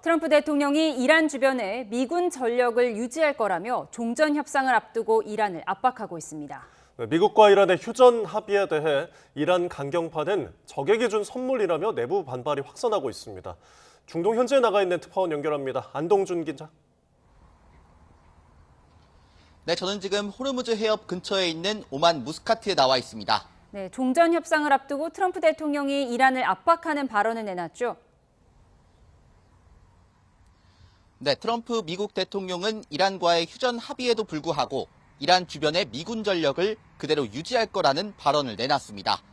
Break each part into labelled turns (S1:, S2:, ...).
S1: 트럼프 대통령이 이란 주변에 미군 전력을 유지할 거라며 종전 협상을 앞두고 이란을 압박하고 있습니다.
S2: 미국과 이란의 휴전 합의에 대해 이란 강경파는 적에게 준 선물이라며 내부 반발이 확산하고 있습니다. 중동 현지에 나가 있는 특파원 연결합니다. 안동준 기자.
S3: 네, 저는 지금 호르무즈 해협 근처에 있는 오만 무스카트에 나와 있습니다.
S1: 네, 종전 협상을 앞두고 트럼프 대통령이 이란을 압박하는 발언을 내놨죠.
S3: 네, 트럼프 미국 대통령은 이란과의 휴전 합의에도 불구하고 이란 주변의 미군 전력을 그대로 유지할 거라는 발언을 내놨습니다.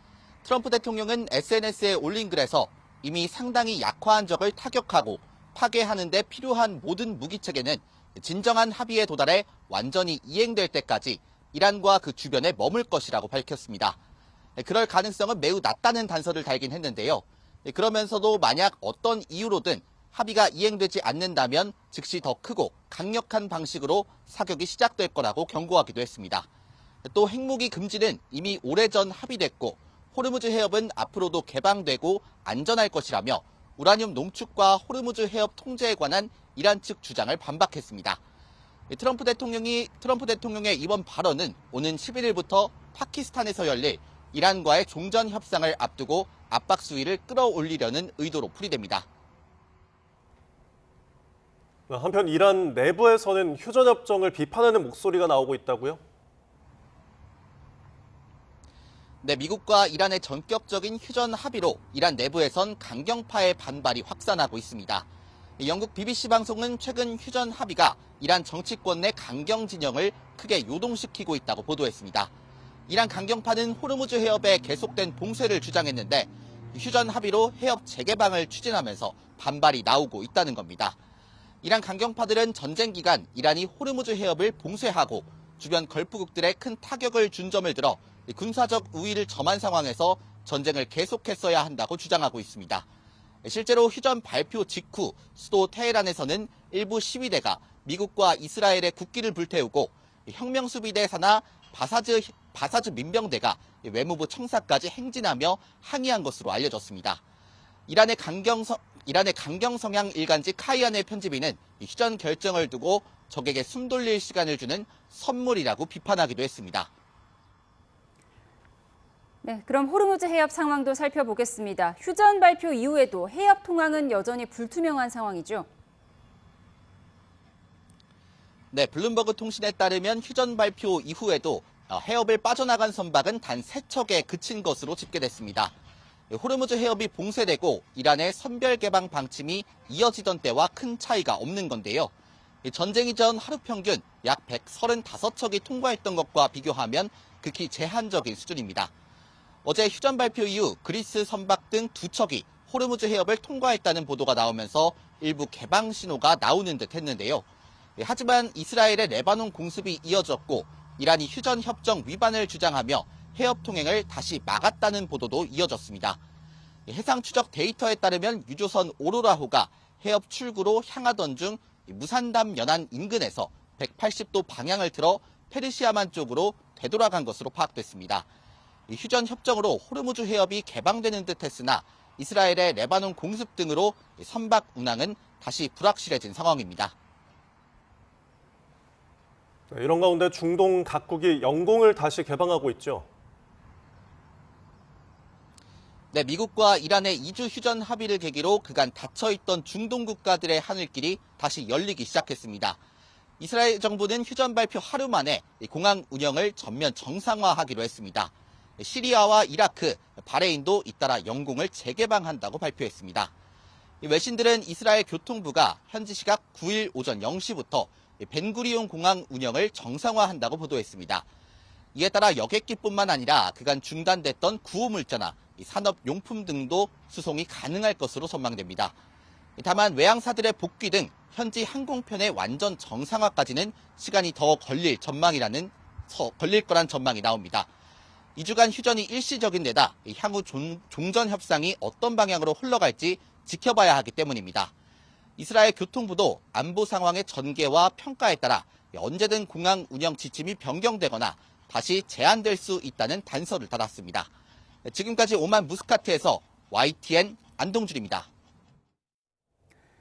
S3: 트럼프 대통령은 SNS에 올린 글에서 이미 상당히 약화한 적을 타격하고 파괴하는 데 필요한 모든 무기체계는 진정한 합의에 도달해 완전히 이행될 때까지 이란과 그 주변에 머물 것이라고 밝혔습니다. 그럴 가능성은 매우 낮다는 단서를 달긴 했는데요. 그러면서도 만약 어떤 이유로든 합의가 이행되지 않는다면 즉시 더 크고 강력한 방식으로 사격이 시작될 거라고 경고하기도 했습니다. 또 핵무기 금지는 이미 오래전 합의됐고 호르무즈 해협은 앞으로도 개방되고 안전할 것이라며 우라늄 농축과 호르무즈 해협 통제에 관한 이란 측 주장을 반박했습니다. 트럼프 대통령의 이번 발언은 오는 11일부터 파키스탄에서 열릴 이란과의 종전 협상을 앞두고 압박 수위를 끌어올리려는 의도로 풀이됩니다.
S2: 한편 이란 내부에서는 휴전협정을 비판하는 목소리가 나오고 있다고요?
S3: 네, 미국과 이란의 전격적인 휴전 합의로 이란 내부에선 강경파의 반발이 확산하고 있습니다. 영국 BBC 방송은 최근 휴전 합의가 이란 정치권 내 강경 진영을 크게 요동시키고 있다고 보도했습니다. 이란 강경파는 호르무즈 해협에 계속된 봉쇄를 주장했는데 휴전 합의로 해협 재개방을 추진하면서 반발이 나오고 있다는 겁니다. 이란 강경파들은 전쟁 기간 이란이 호르무즈 해협을 봉쇄하고 주변 걸프국들에 큰 타격을 준 점을 들어 군사적 우위를 점한 상황에서 전쟁을 계속했어야 한다고 주장하고 있습니다. 실제로 휴전 발표 직후 수도 테헤란에서는 일부 시위대가 미국과 이스라엘의 국기를 불태우고 혁명수비대 산하 바사즈 민병대가 외무부 청사까지 행진하며 항의한 것으로 알려졌습니다. 이란의 강경 성향 일간지 카이안의 편집인은 휴전 결정을 두고 적에게 숨 돌릴 시간을 주는 선물이라고 비판하기도 했습니다.
S1: 네, 그럼 호르무즈 해협 상황도 살펴보겠습니다. 휴전 발표 이후에도 해협 통항은 여전히 불투명한 상황이죠.
S3: 네, 블룸버그 통신에 따르면 휴전 발표 이후에도 해협을 빠져나간 선박은 단 3척에 그친 것으로 집계됐습니다. 호르무즈 해협이 봉쇄되고 이란의 선별 개방 방침이 이어지던 때와 큰 차이가 없는 건데요. 전쟁 이전 하루 평균 약 135척이 통과했던 것과 비교하면 극히 제한적인 수준입니다. 어제 휴전 발표 이후 그리스 선박 등 2척이 호르무즈 해협을 통과했다는 보도가 나오면서 일부 개방 신호가 나오는 듯 했는데요. 하지만 이스라엘의 레바논 공습이 이어졌고 이란이 휴전 협정 위반을 주장하며 해협 통행을 다시 막았다는 보도도 이어졌습니다. 해상 추적 데이터에 따르면 유조선 오로라호가 해협 출구로 향하던 중 무산담 연안 인근에서 180도 방향을 틀어 페르시아만 쪽으로 되돌아간 것으로 파악됐습니다. 휴전 협정으로 호르무즈 해협이 개방되는 듯 했으나 이스라엘의 레바논 공습 등으로 선박 운항은 다시 불확실해진 상황입니다.
S2: 이런 가운데 중동 각국이 영공을 다시 개방하고 있죠.
S3: 네, 미국과 이란의 2주 휴전 합의를 계기로 그간 닫혀있던 중동 국가들의 하늘길이 다시 열리기 시작했습니다. 이스라엘 정부는 휴전 발표 하루 만에 공항 운영을 전면 정상화하기로 했습니다. 시리아와 이라크, 바레인도 잇따라 영공을 재개방한다고 발표했습니다. 외신들은 이스라엘 교통부가 현지 시각 9일 오전 0시부터 벤구리온 공항 운영을 정상화한다고 보도했습니다. 이에 따라 여객기뿐만 아니라 그간 중단됐던 구호물자나 산업용품 등도 수송이 가능할 것으로 전망됩니다. 다만 외항사들의 복귀 등 현지 항공편의 완전 정상화까지는 시간이 더 걸릴 거란 전망이 나옵니다. 2주간 휴전이 일시적인 데다 향후 종전 협상이 어떤 방향으로 흘러갈지 지켜봐야 하기 때문입니다. 이스라엘 교통부도 안보 상황의 전개와 평가에 따라 언제든 공항 운영 지침이 변경되거나 다시 제한될 수 있다는 단서를 달았습니다. 지금까지 오만 무스카트에서 YTN 안동준입니다.